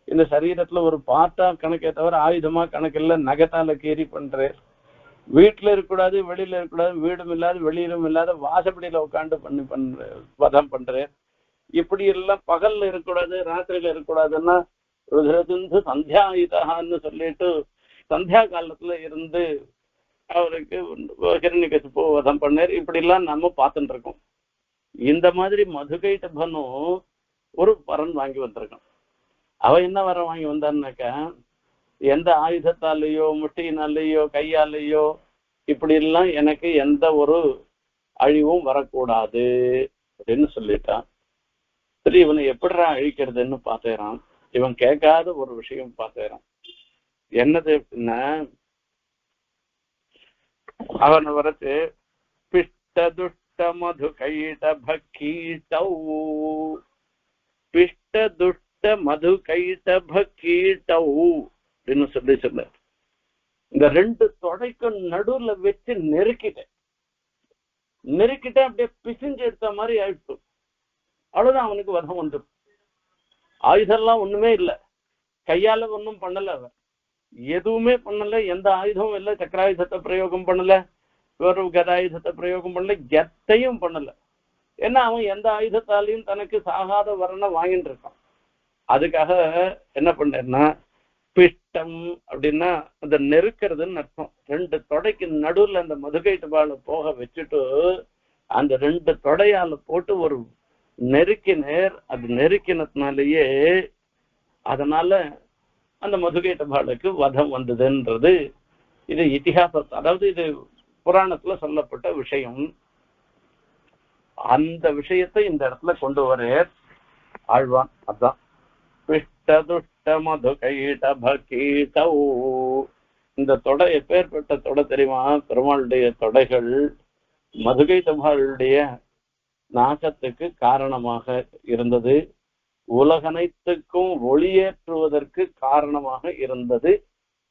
இந்த சரீரத்துல ஒரு பார்ட்டா கணக்கே தவிர ஆயுதமா கணக்கு இல்லை, நகத்தால கீறி பண்றேன். வீட்டுல இருக்கக்கூடாது, வெளியில இருக்கக்கூடாது, வீடும் இல்லாத வெளியிலும் இல்லாத வாசப்படியில உட்காந்து வதம் பண்றேன். இப்படி எல்லாம் பகல்ல இருக்கக்கூடாது, ராத்திரியில இருக்கக்கூடாதுன்னா ருத்ரசிந்து சந்தியாயுதான்னு சொல்லிட்டு சந்தியா காலத்துல இருந்து அவருக்கு ஹிரண்யகசிபு வதம் பண்ணார். இப்படி எல்லாம் நம்ம பார்த்துட்டு இருக்கோம். இந்த மாதிரி மதுகைட்டபனும் ஒரு வரன் வாங்கி வந்திருக்கான். அவன் என்ன வரம் வாங்கி வந்தான்னாக்கா, எந்த ஆயுதத்தாலேயோ முட்டியினாலேயோ கையாலேயோ இப்படி எல்லாம் எனக்கு எந்த ஒரு அழிவும் வரக்கூடாது அப்படின்னு சொல்லிட்டான். சரி, இவனை எப்படிடா அழிக்கிறதுன்னு பார்த்தேறான். இவன் கேட்காத ஒரு விஷயம் பார்த்தேறான். என்னது அப்படின்னா, அவனை வரத்து பிஷ்ட துஷ்ட மது கைட்ட பக்கீட்டௌ, பிஷ்ட துஷ்ட மது கைட்ட பக்கீட்டௌ அப்படின்னு சொல்ல இந்த ரெண்டு தொடைக்கும் நடுவுல வச்சு நெருக்கிட்டேன். அப்படியே பிசிஞ்சு எடுத்த மாதிரி ஆயிடுச்சு. அவ்வளவுதான், அவனுக்கு வதம் வந்து. ஆயுதம்லாம் ஒண்ணுமே இல்லை, கையால ஒன்றும் பண்ணல, அவன் எதுவுமே பண்ணல, எந்த ஆயுதமும் இல்லை, சக்கராயுதத்தை பிரயோகம் பண்ணல, ஒரு கதாயுதத்தை பிரயோகம் பண்ணல, எத்தையும் பண்ணல. ஏன்னா அவன் எந்த ஆயுதத்தாலையும் தனக்கு சாகாத வரனை வாங்கிட்டு இருக்கான். அதுக்காக என்ன பண்ணேன்னா, பிஷ்டம் அப்படின்னா அந்த நெருக்கிறதுன்னு அர்த்தம். ரெண்டு தொடைக்கு நடுவுல அந்த மதுகைட்டுபால போக வச்சுட்டு அந்த ரெண்டு தொடையால போட்டு ஒரு நெருக்கினேர். அது நெருக்கினதுனாலேயே அதனால அந்த மதுகைட்டுபாலுக்கு வதம் வந்ததுன்றது இது இதிகாசம், அதாவது இது புராணத்துல சொல்லப்பட்ட விஷயம். அந்த விஷயத்தை இந்த இடத்துல கொண்டு வர ஆழ்வான். அதான் பிஷ்டதுஷ்ட மது கைட்ட பகீட்டௌ. இந்த தொடை எப்பேற்பட்ட தொடை தெரியுமா? பெருமாளுடைய தொடைகள் மதுகைட்டபாளுடைய நாசத்துக்கு காரணமாக இருந்தது, உலகனைத்துக்கும் ஒளியேற்றுவதற்கு காரணமாக இருந்தது.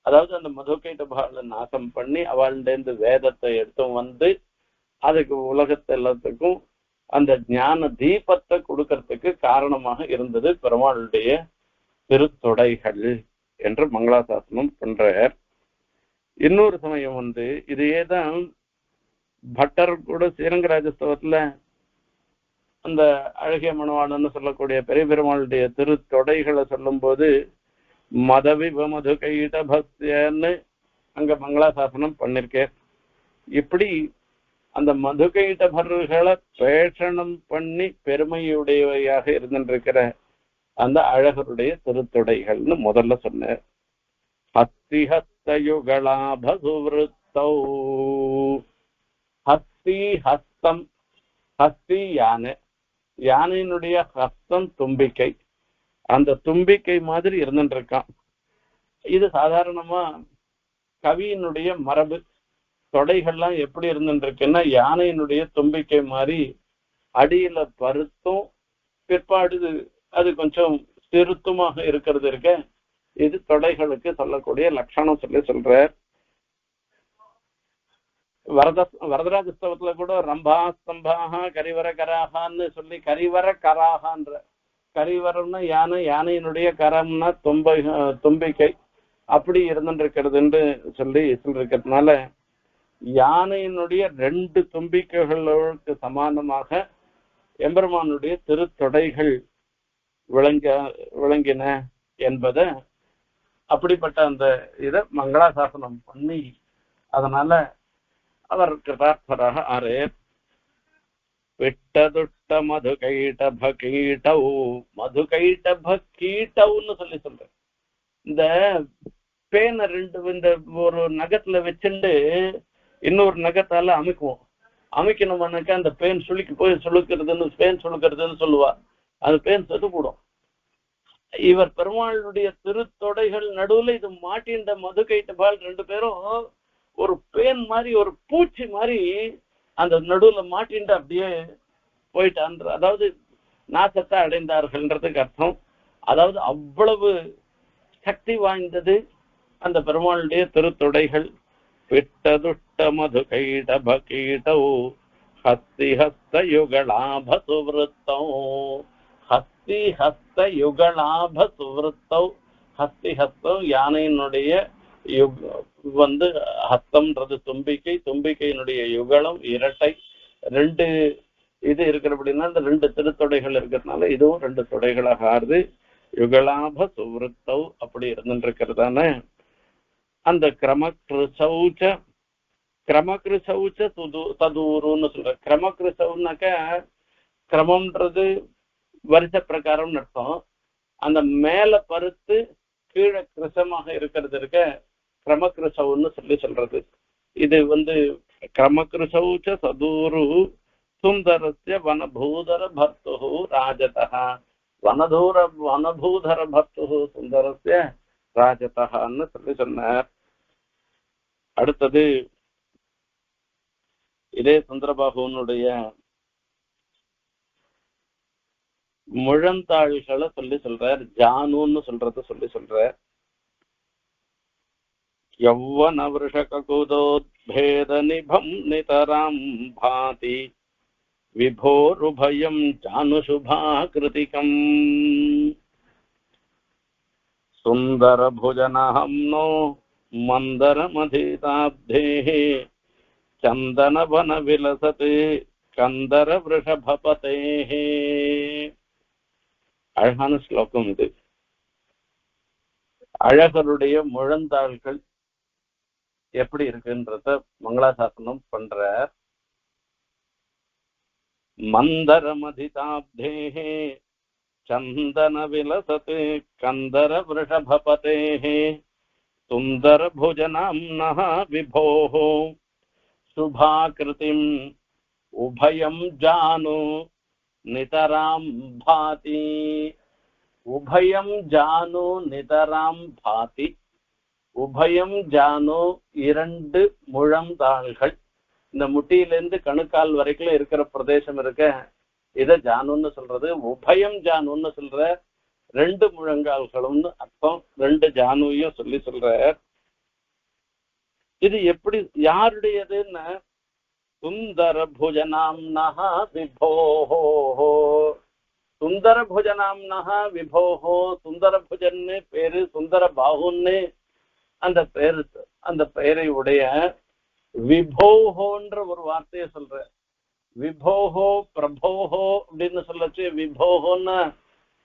அதாவது அந்த மதுகைட்டபால நாசம் பண்ணி அவள்கிட்ட வேதத்தை எடுத்து வந்து அதுக்கு உலகத்தை எல்லாத்துக்கும் அந்த ஞான தீபத்தை கொடுக்கறதுக்கு காரணமாக இருந்தது பெருமாளுடைய திருத்தொடைகள் என்று மங்களாசாசனம் பண்றார். இன்னொரு சமயம் வந்து இதையேதான் பட்டர் கூட ஸ்ரீரங்கராஜஸ்தவத்துல அந்த அழகிய மணவாளன்னு சொல்லக்கூடிய பெரிய பெருமாளுடைய திருத்தொடைகளை சொல்லும் போது மதவிப மது கையிட்ட பக்தியன்னு அங்க மங்களாசாசனம் பண்ணிருக்கேன். இப்படி அந்த மதுகைட்டபர்களை பேஷணம் பண்ணி பெருமையுடையவையாக இருந்திருக்கிற அந்த அழகருடைய திருத்தொடைகள்னு முதல்ல சொன்னார். ஹஸ்தி ஹஸ்தயுகளாபசுவிருத்தௌ. ஹஸ்தி ஹஸ்தம், ஹஸ்தி யானை, யானையினுடைய ஹஸ்தம் தும்பிக்கை, அந்த தும்பிக்கை மாதிரி இருந்துருக்கான். இது சாதாரணமா கவியினுடைய மரபு. தொடைகள்லாம் எப்படி இருந்துருக்குன்னா யானையினுடைய தும்பிக்கை மாதிரி அடியில பருத்தும் பிற்பாடு அது கொஞ்சம் திருத்தமாக இருக்கிறது இருக்க. இது தொடைகளுக்கு சொல்லக்கூடிய லட்சணம் சொல்ற. வரதராஜஸ்தவத்துல கூட ரம்பா ஸ்தம்பாக கரிவர கராகான்னு சொல்லி கரிவர கராகான்ற, கரிவரம்னா யானை, யானையினுடைய கரம்னா தும்பிக்கை, அப்படி இருந்துருக்கிறதுன்னு சொல்லிருக்கிறதுனால யானையினுடைய ரெண்டு தும்பிக்கைகளுக்கு சமானமாக எம்பெருமானுடைய திருத்தொடைகள் விளங்கின என்பதை அப்படிப்பட்ட அந்த இதை மங்களாசாசனம் பண்ணி அதனால அவர் கிருதார்த்தராக ஆறு. விட்டதுட்ட மது கைட்ட பகீட்டௌ. மது கைட்ட பகீட்டௌன்னு சொல்ற. இந்த பேனை ரெண்டு இந்த ஒரு நகத்துல வச்சுட்டு இன்னொரு நகத்தால அமைக்குவோம். அமைக்கணும்னாக்கா அந்த பேன் சுளுக்கி போய் சுழுக்கிறதுன்னு பேன் சுழுக்கிறதுன்னு சொல்லுவா. அது பேன் செத்து போடும். இவர் பெருமாளுடைய திருத்தொடைகள் நடுவுல இது மாட்டின்ற மது கைட்டபால் ரெண்டு பேரும் ஒரு பேன் மாதிரி ஒரு பூச்சி மாதிரி அந்த நடுவுல மாட்டின்ற அப்படியே போயிட்டான்ற, அதாவது நாசத்தை அடைந்தார்கள்ன்றதுக்கு அர்த்தம். அதாவது அவ்வளவு சக்தி வாய்ந்தது அந்த பெருமாளுடைய திருத்தொடைகள். விட்டதுட்ட மது கைட பகீட்டௌ ஹஸ்தி ஹஸ்த யுகளாப சுவிருத்தௌ. ஹஸ்தி ஹஸ்த யுகளாப சுவிருத்தௌ. ஹஸ்தி ஹஸ்தம் யானையினுடைய வந்து ஹஸ்தம்ன்றது தும்பிக்கை, தும்பிக்கையினுடைய யுகலம் இரட்டை, ரெண்டு இது இருக்கிறபடினா அந்த ரெண்டு திருத்தொடைகள் இருக்கிறதுனால இதுவும் ரெண்டு தொடைகளாக ஆறுது. யுகலாப சுவருத்தவ் அப்படி இருந்துருக்கிறதான அந்த கிரமகிருசௌச்ச கிரமகிருசௌச்ச ததூருன்னு சொல்ற. கிரமகிருசவுனாக்க கிரமம்ன்றது வரிசை பிரகாரம் அர்த்தம். அந்த மேல பருத்து கீழே கிருசமாக இருக்கிறது இருக்க கிரமகிருசவுன்னு சொல்றது. இது கிரமகிருசௌச்ச சதூரு சுந்தரஸ்ய வனபூதர பர்த்து ராஜதா வனபூதர பர்த்து சுந்தரஸ்ய ராஜதான்னு சொன்னார். அடுத்தது இதே சுந்தரபாகுனுடைய முழந்தாள்களை சொல்றார். ஜானுன்னு சொல்றார். யௌவன விருஷககுதோத்பேத நிபம் நிதராம் பாதி விபோருபயம் ஜானுசுபாகிருதிகம் சுந்தர புஜனஹம் நோ மந்தரமதிதாப்தேஹ சந்தனவன விலசத் கந்தர விருஷபபதேஹ. அழகான ஸ்லோகம் இது. அழகருடைய முழந்தாள்கள் எப்படி இருக்குன்றத மங்களாசாசனம் பண்ற. மந்தரமதிதாப்தேஹே சந்தன விலசத் கந்தர விருஷபபதேஹே சுந்தர புஜனாம்னஹ விபோஹோ சுபாகிருதிம் உபயம் ஜானு நிதராம் பாதி. உபயம் ஜானு நிதராம் பாதி. உபயம் ஜானு இரண்டு முழந்தாள்கள். இந்த முட்டியிலிருந்து கணுக்கால் வரைக்கும் இருக்கிற பிரதேசம் இருக்க இத ஜானுன்னு சொல்றது. உபயம் ஜானுன்னு சொல்ற ரெண்டு முழங்கால்களும்னு அர்த்தம். ரெண்டு ஜானுவையும் சொல்ற. இது எப்படி யாருடையதுன்னு சுந்தர புஜனாம்னஹ விபோஹோ. சுந்தர புஜனாம்னஹ விபோஹோ. சுந்தர புஜன்னு பேரு, சுந்தர பாகுன்னு அந்த பெயரை உடைய விபோஹோன்ற ஒரு வார்த்தையை சொல்ற. விபோஹோ பிரபோஹோ அப்படின்னு சொல்லச்சு. விபோஹோன்னு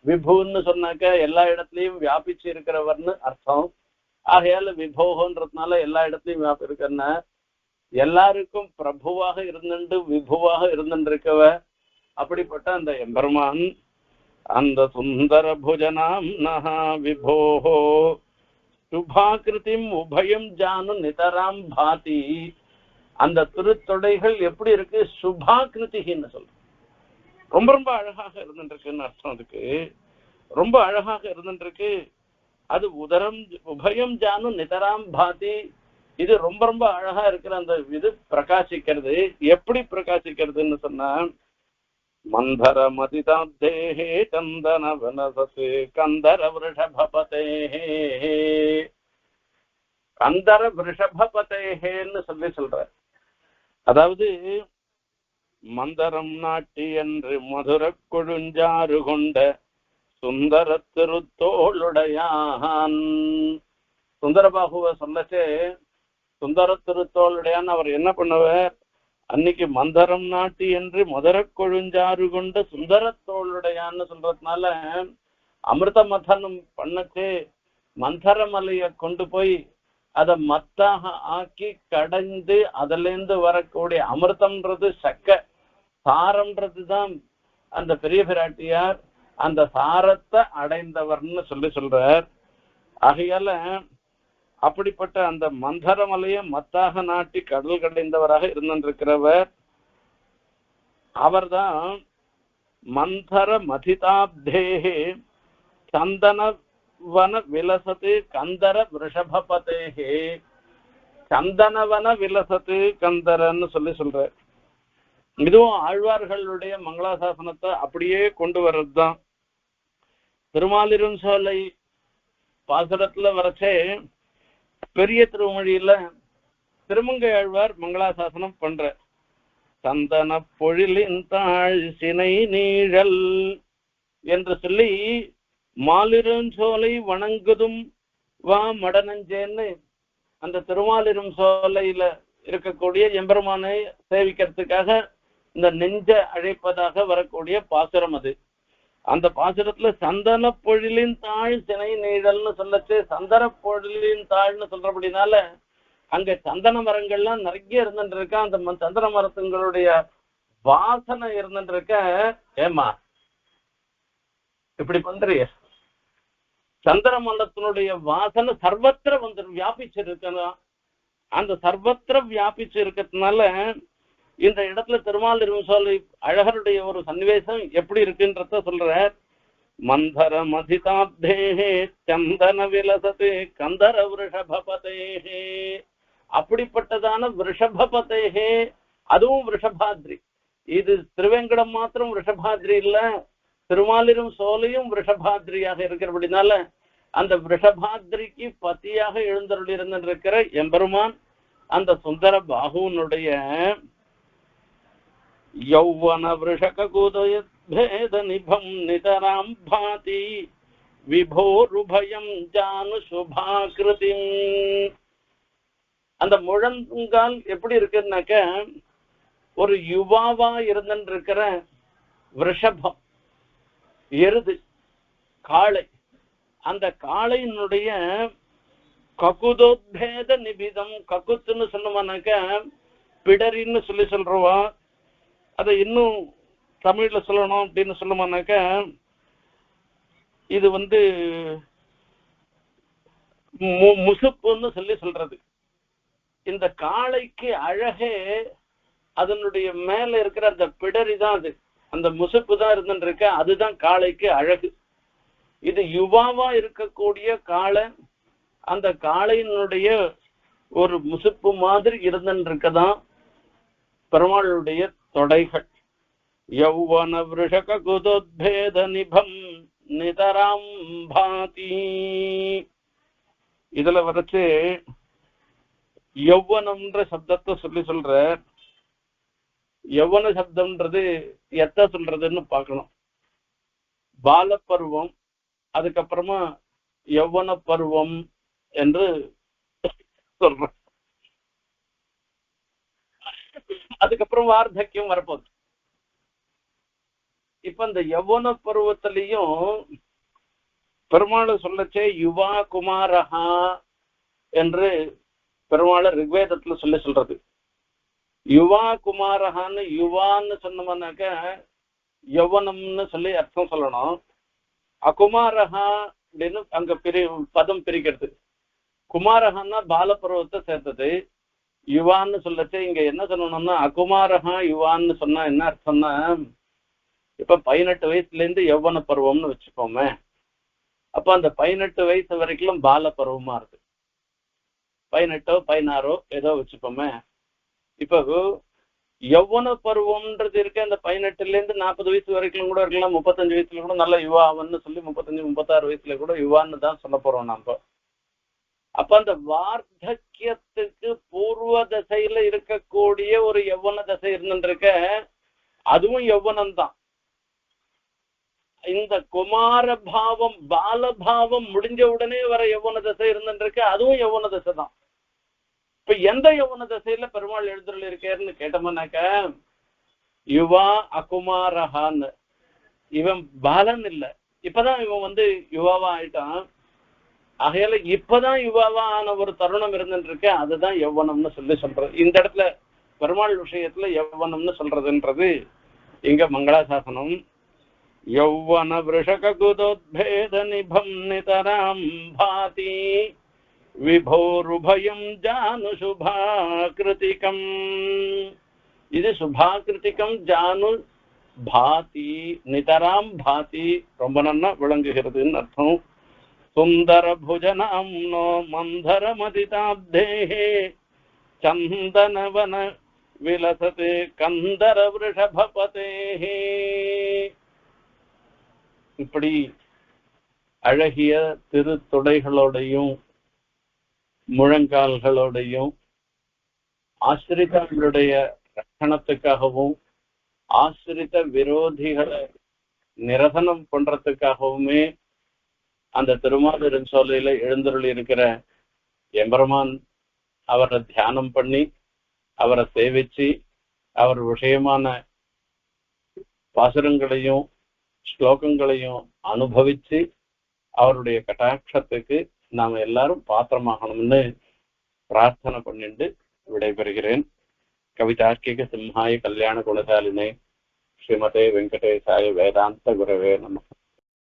விபுன்னு சொன்னாக்க எல்லா இடத்துலயும் வியாபிச்சு இருக்கிறவர்னு அர்த்தம். ஆகையால விபோகன்றதுனால எல்லா இடத்துலயும் வியாபி இருக்கன்னா எல்லாருக்கும் பிரபுவாக இருந்துட்டு விபுவாக இருந்துருக்கவ அப்படிப்பட்ட அந்த எம்பெருமான் அந்த சுந்தர புஜனாம் நஹா விபோஹோ சுபாகிருதிம் உபயம் ஜானு நிதராம் பாதி. அந்த திருத்தொடைகள் எப்படி இருக்கு? சுபாகிருதின்னு சொல்ற. ரொம்ப ரொம்ப அழகாக இருந்துருக்குன்னு அர்த்தம். அதுக்கு ரொம்ப அழகாக இருந்துருக்கு. அது உதரம் உபயம் ஜானு நிதராம் பாதி. இது ரொம்ப ரொம்ப அழகா இருக்கிற அந்த இது பிரகாசிக்கிறது. எப்படி பிரகாசிக்கிறதுன்னு சொன்னா மந்தர மதிதாப்தேஹே சந்தன வனசத் கந்தர விருஷபபதேஹே. கந்தர விருஷபபதேஹேன்னு சொல்ற. அதாவது மந்தரம் நாட்டி என்று மதுர கொழுஞ்சாறு கொண்ட சுந்தர திருத்தோளுடையான். சுந்தரபாகுவ சொல்லச்சே சுந்தர திருத்தோளுடையான் அவர் என்ன பண்ணுவார்? அன்னைக்கு மந்தரம் நாட்டி என்று மதுர கொழுஞ்சாறு கொண்ட சுந்தரத்தோளுடையான்னு சொல்றதுனால அமிர்த மதனம் பண்ணச்சே மந்தரமலைய கொண்டு போய் அதை மத்தாக ஆக்கி கடைந்து அதுல இருந்து வரக்கூடிய அமிர்தம்ன்றது சக்க சாரம்ன்றதுதான் அந்த பெரிய பிராட்டியார் அந்த சாரத்தை அடைந்தவர்னு சொல்றார். ஆகையால அப்படிப்பட்ட அந்த மந்தரமலைய மத்தாக நாட்டி கடல் கடைந்தவராக இருந்திருக்கிறவர் அவர்தான் மந்தர மதிதாப்தேஹே சந்தனவன விலசத்து கந்தர விருஷபபதேஹே. சந்தனவன விலசத்து கந்தரன்னு சொல்ற. இதுவும் ஆழ்வார்களுடைய மங்களாசாசனத்தை அப்படியே கொண்டு வர்றதுதான். திருமாலிருஞ்சோலை பாசுரத்துல வரச்சே பெரிய திருமொழியில திருமங்கை ஆழ்வார் மங்களாசாசனம் பண்ற. சந்தன பொழிலின் தாழ் சினை நீழல் என்று சொல்லி மாலிருஞ்சோலை வணங்குதும் வா மடனஞ்சேன்னு அந்த திருமாலிரும் சோலையில இருக்கக்கூடிய எம்பெருமானை சேவிக்கிறதுக்காக இந்த நெஞ்ச அழைப்பதாக வரக்கூடிய பாசுரம் அது. அந்த பாசுரத்துல சந்தன பொழிலின் தாழ் சினை நீழல்னு சொல்லச்சு, சந்தன பொழிலின் தாழ்னு சொல்றபடினால அங்க சந்தன மரங்கள்லாம் நிறைய இருந்துட்டு இருக்கா. அந்த சந்தன மரத்துங்களுடைய வாசனை இருந்துட்டு இருக்க. ஏமா இப்படி பண்றிய? சந்தன மரத்தினுடைய வாசனை சர்வத்திர வந்து வியாபிச்சிருக்கணும். அந்த சர்வத்திர வியாபிச்சு இருக்கிறதுனால இந்த இடத்துல திருமாலிரும் சோலை அழகருடைய ஒரு சன்னிவேசம் எப்படி இருக்குன்றத சொல்ற. மந்தர மதிதாப்தேஹே சந்தன விலசதே கந்தர விருஷபபதேஹே, அப்படிப்பட்டதான விருஷபபதேஹே, அதுவும் விருஷபாத்ரி. இது திருவேங்கடம் மாத்திரம் விருஷபாத்ரி இல்ல, திருமாலிரும் சோலையும் விருஷபாத்ரியாக இருக்கிறபடினால அந்த விருஷபாத்ரிக்கு பத்தியாக எழுந்தருள் இருந்திருக்கிற எம்பெருமான் அந்த சுந்தர பாகுனுடைய யௌவன விருஷக கூதய பேத நிபம் நிதராம் பாதி விபோருபயம் ஜானு சுபாகிருதி. அந்த முழங்கால் எப்படி இருக்குன்னாக்க ஒரு யுவாவா இருந்திருக்கிற விருஷபம், எருது, காளை. அந்த காளையினுடைய ககுதோத்பேத நிபிதம், ககுத்துன்னு சொல்லுவானாக்க பிடரின்னு சொல்றவா. அதை இன்னும் தமிழ்ல சொல்லணும் அப்படின்னு சொல்லுவானாக்க இது முசுப்புன்னு சொல்றது. இந்த காளைக்கு அழகே அதனுடைய மேல இருக்கிற அந்த பிடரி தான், அது அந்த முசுப்பு தான் இருந்துட்டு இருக்க, அதுதான் காளைக்கு அழகு. இது யுவாவா இருக்கக்கூடிய காளை, அந்த காளையினுடைய ஒரு முசுப்பு மாதிரி இருந்துட்டு இருக்கதான் பெருமாளுடைய தொடைகள். யௌவன விருஷக குதோத்பேத நிபம் நிதராம் பாதி. இதுல வரைச்சு யௌவனம்ன்ற சப்தத்தை சொல்ற. யௌவன சப்தம்ன்றது எத்த சொல்றதுன்னு பார்க்கணும். பாலப்பருவம், அதுக்கப்புறமா யௌவன பருவம் என்று சொல்ற. அதுக்கப்புறம் வார்த்தக்கியம் வரப்போகுது. இப்ப இந்த யௌவன பருவத்திலையும் பெருமாளை சொல்லச்சே யுவா குமாரஹா என்று பெருமாளை ரிக்வேதத்துல சொல்றது. யுவா குமாரஹான்னு யுவான்னு சொன்னோம்னாக்க யௌவனம்னு சொல்லி அர்த்தம் சொல்லணும். அகுமாரஹா அப்படின்னு அங்க பதம் பிரிக்கிறது. குமாரஹான்னா பாலப்பருவத்தை சேர்த்தது. யுவான்னு சொல்லச்சு இங்க என்ன சொல்லணும்னா அகுமாரஹா யுவான்னு சொன்னா என்ன அர்த்தம்னா, இப்ப 18 வயசுல இருந்து யௌவன பருவம்னு வச்சுப்போமே. அப்ப அந்த 18 வயசு வரைக்கும் பால பருவமா இருக்கு. 18 16 ஏதோ வச்சுப்போமே. இப்போ யௌவன பருவம்ன்றது இருக்கு. அந்த 18ல இருந்து 40 வயசு வரைக்கும் கூட இருக்கலாம். 35 வயசுல கூட நல்ல யுவாவன்னு சொல்லி 35 36 வயசுல கூட யுவான்னு தான் சொல்ல போறோம் நாம. அப்ப அந்த வார்த்தக்கியத்துக்கு பூர்வ தசையில இருக்கக்கூடிய ஒரு யௌவன தசை இருந்துருக்க, அதுவும் யௌவனம் தான். இந்த குமார பாவம் பாலபாவம் முடிஞ்ச உடனே வர யௌவன தசை இருந்துருக்க, அதுவும் யௌவன தசை தான். இப்ப எந்த யௌவன தசையில பெருமாள் எழுதுறல் இருக்காருன்னு கேட்டோம்னாக்க யுவா அகுமாரஹான்னு. இவன் பாலன் இல்ல, இப்பதான் இவன் யுவாவா ஆயிட்டான். ஆகையால இப்பதான் யுவாவா ஆன ஒரு தருணம் இருந்துட்டு இருக்கு, அதுதான் யௌவனம்னு சொல்றது. இந்த இடத்துல பெருமாள் விஷயத்துல யௌவனம்னு சொல்றதுன்றது இங்க மங்களாசாசனம். யௌவன விருஷக குதோத்பேத நிபம் நிதராம் பாதி விபோருபயம் ஜானு சுபாகிருதிகம். இது சுபாகிருதிகம் ஜானு பாதி நிதராம் பாதி ரொம்ப நல்லா விளங்குகிறதுன்னு அர்த்தம். சுந்தர புஜனம் நோ மந்தர மதிதாப்தேஹே சந்தனவன விலசதே கந்தர விருஷபபதேஹே. இப்படி அழகிய திருத்தொடைகளோடையும் முழங்கால்களோடையும் ஆசிரிதர்களுடைய ரட்சணத்துக்காகவும் ஆசிரித விரோதிகளை நிரசனம் பண்றதுக்காகவுமே அந்த திருமாலிரும் சோலையில எழுந்தருளி இருக்கிற எம்பெருமான் அவரை தியானம் பண்ணி அவரை சேவிச்சு அவர் விஷயமான பாசுரங்களையும் ஸ்லோகங்களையும் அனுபவிச்சு அவருடைய கட்டாட்சத்துக்கு நாம எல்லாரும் பாத்திரமாகணும்னு பிரார்த்தனை பண்ணிட்டு விடைபெறுகிறேன். கவிதார்க்கிக சிம்ஹாய கல்யாண குணசாலினே ஸ்ரீமதே வெங்கடேசாய வேதாந்த குரவே நமः.